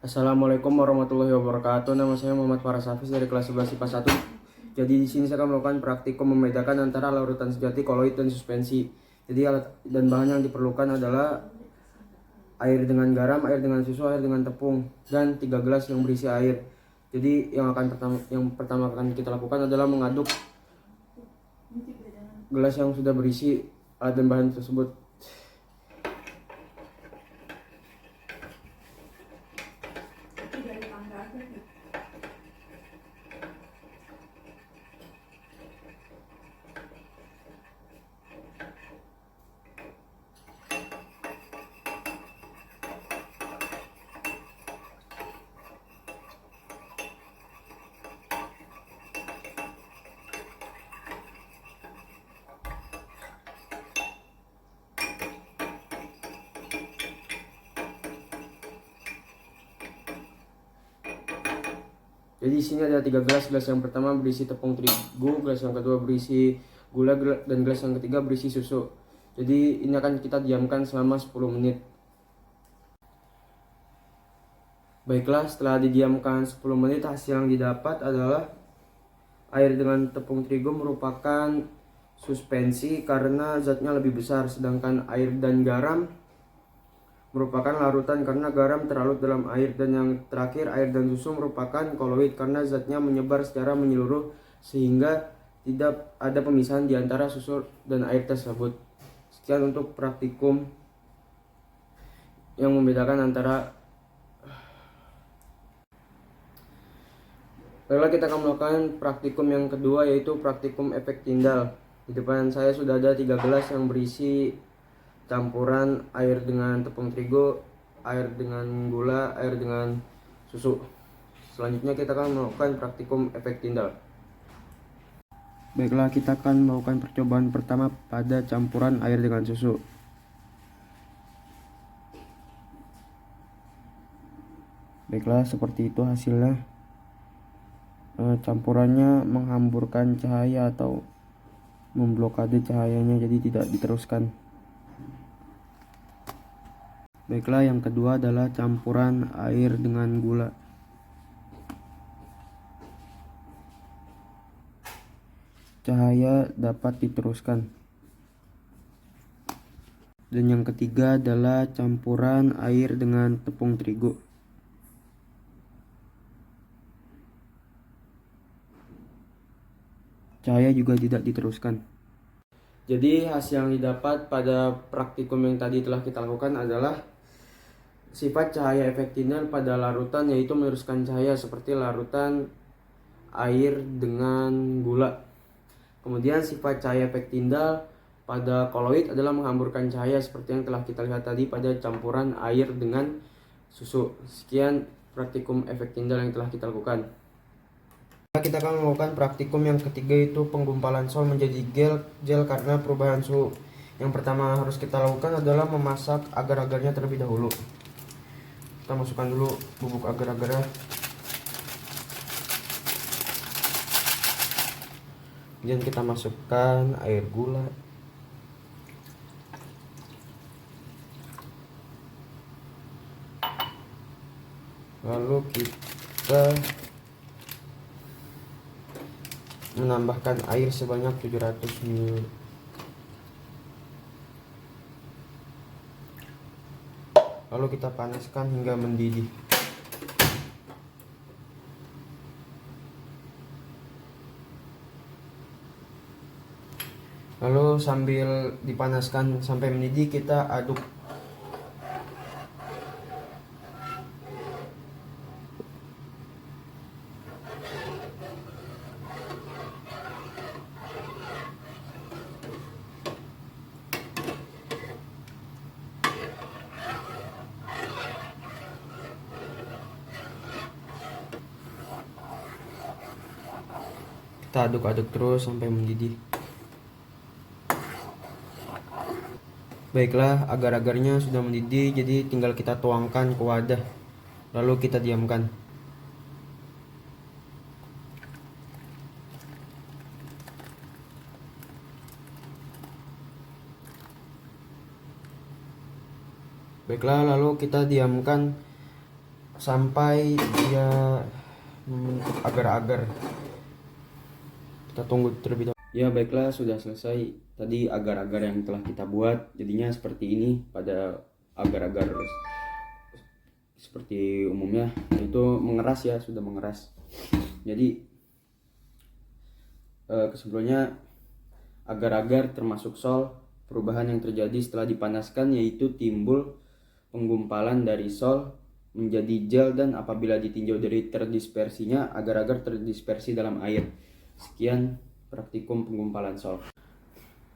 Assalamualaikum warahmatullahi wabarakatuh. Nama saya Muhammad Farah Safis dari kelas 11 IPA 1. Jadi di sini saya akan melakukan praktikum membedakan antara larutan sejati, koloid, dan suspensi. Jadi alat dan bahan yang diperlukan adalah air dengan garam, air dengan susu, air dengan tepung, dan 3 gelas yang berisi air. Jadi yang pertama akan kita lakukan adalah mengaduk gelas yang sudah berisi alat dan bahan tersebut. Jadi di sini ada 3 gelas. Gelas yang pertama berisi tepung terigu, gelas yang kedua berisi gula, dan gelas yang ketiga berisi susu. Jadi ini akan kita diamkan selama 10 menit. Baiklah, setelah didiamkan 10 menit, hasil yang didapat adalah air dengan tepung terigu merupakan suspensi karena zatnya lebih besar, sedangkan air dan garam merupakan larutan karena garam terlarut dalam air, dan yang terakhir air dan susu merupakan koloid karena zatnya menyebar secara menyeluruh sehingga tidak ada pemisahan di antara susu dan air tersebut. Sekian untuk praktikum yang membedakan antara. Lalu kita akan melakukan praktikum yang kedua, yaitu praktikum efek Tyndall. Di depan saya sudah ada 3 gelas yang berisi campuran air dengan tepung terigu, air dengan gula, air dengan susu. Selanjutnya kita akan melakukan praktikum efek Tyndall. Baiklah, kita akan melakukan percobaan pertama pada campuran air dengan susu. Baiklah, seperti itu hasilnya. Campurannya menghamburkan cahaya atau memblokade cahayanya, jadi tidak diteruskan. Baiklah, yang kedua adalah campuran air dengan gula. Cahaya dapat diteruskan. Dan yang ketiga adalah campuran air dengan tepung terigu. Cahaya juga tidak diteruskan. Jadi hasil yang didapat pada praktikum yang tadi telah kita lakukan adalah sifat cahaya efek Tyndall pada larutan yaitu meneruskan cahaya seperti larutan air dengan gula. Kemudian sifat cahaya efek Tyndall pada koloid adalah menghamburkan cahaya seperti yang telah kita lihat tadi pada campuran air dengan susu. Sekian praktikum efek Tyndall yang telah kita lakukan. Kita akan melakukan praktikum yang ketiga, yaitu penggumpalan sol menjadi gel karena perubahan suhu. Yang pertama harus kita lakukan adalah memasak agar-agarnya terlebih dahulu. Kita masukkan dulu bubuk agar-agarnya. Kemudian kita masukkan air gula. Lalu kita menambahkan air sebanyak 700 ml. Lalu kita panaskan hingga mendidih. Lalu sambil dipanaskan sampai mendidih, kita aduk. Kita aduk-aduk terus sampai mendidih. Baiklah, agar-agarnya sudah mendidih, jadi tinggal kita tuangkan ke wadah. Lalu kita diamkan. Baiklah, lalu kita diamkan sampai dia membentuk agar-agar. Kita tunggu terlebih dahulu. Ya baiklah, sudah selesai tadi agar-agar yang telah kita buat. Jadinya seperti ini pada agar-agar seperti umumnya, itu mengeras ya, sudah mengeras. Jadi kesimpulannya, agar-agar termasuk sol. Perubahan yang terjadi setelah dipanaskan yaitu timbul penggumpalan dari sol menjadi gel, dan apabila ditinjau dari terdispersinya, agar-agar terdispersi dalam air. Sekian praktikum penggumpalan sol.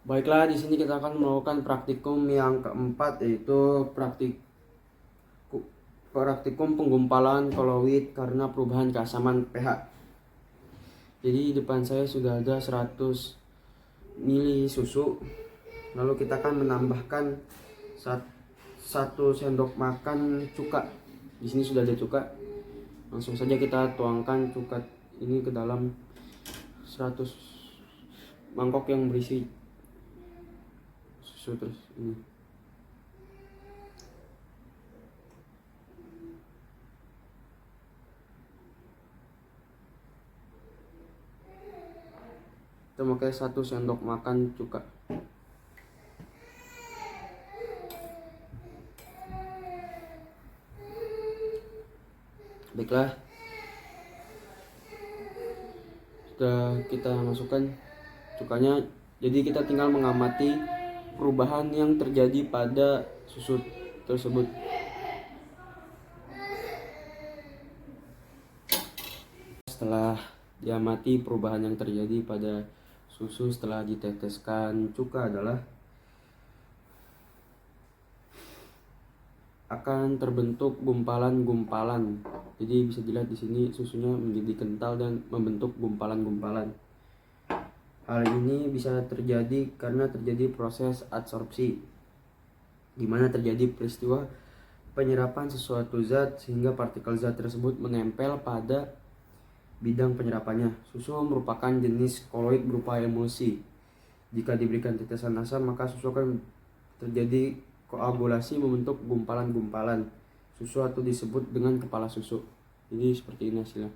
Baiklah, di sini kita akan melakukan praktikum yang keempat, yaitu praktikum penggumpalan koloid karena perubahan keasaman pH. Jadi di depan saya sudah ada 100 ml susu. Lalu kita akan menambahkan 1 sendok makan cuka. Di sini sudah ada cuka. Langsung saja kita tuangkan cuka ini ke dalam 100 mangkok yang berisi susu terus ini. Kita pakai 1 sendok makan cuka. Baiklah, sudah kita masukkan cukanya. Jadi kita tinggal mengamati perubahan yang terjadi pada susu tersebut. Setelah diamati perubahan yang terjadi pada susu setelah diteteskan cuka adalah akan terbentuk gumpalan-gumpalan. Jadi bisa dilihat di sini susunya menjadi kental dan membentuk gumpalan-gumpalan. Hal ini bisa terjadi karena terjadi proses adsorpsi, di mana terjadi peristiwa penyerapan sesuatu zat sehingga partikel zat tersebut menempel pada bidang penyerapannya. Susu merupakan jenis koloid berupa emulsi. Jika diberikan tetesan asam, maka susu akan terjadi koagulasi membentuk gumpalan-gumpalan susu atau disebut dengan kepala susu. Jadi seperti ini hasilnya.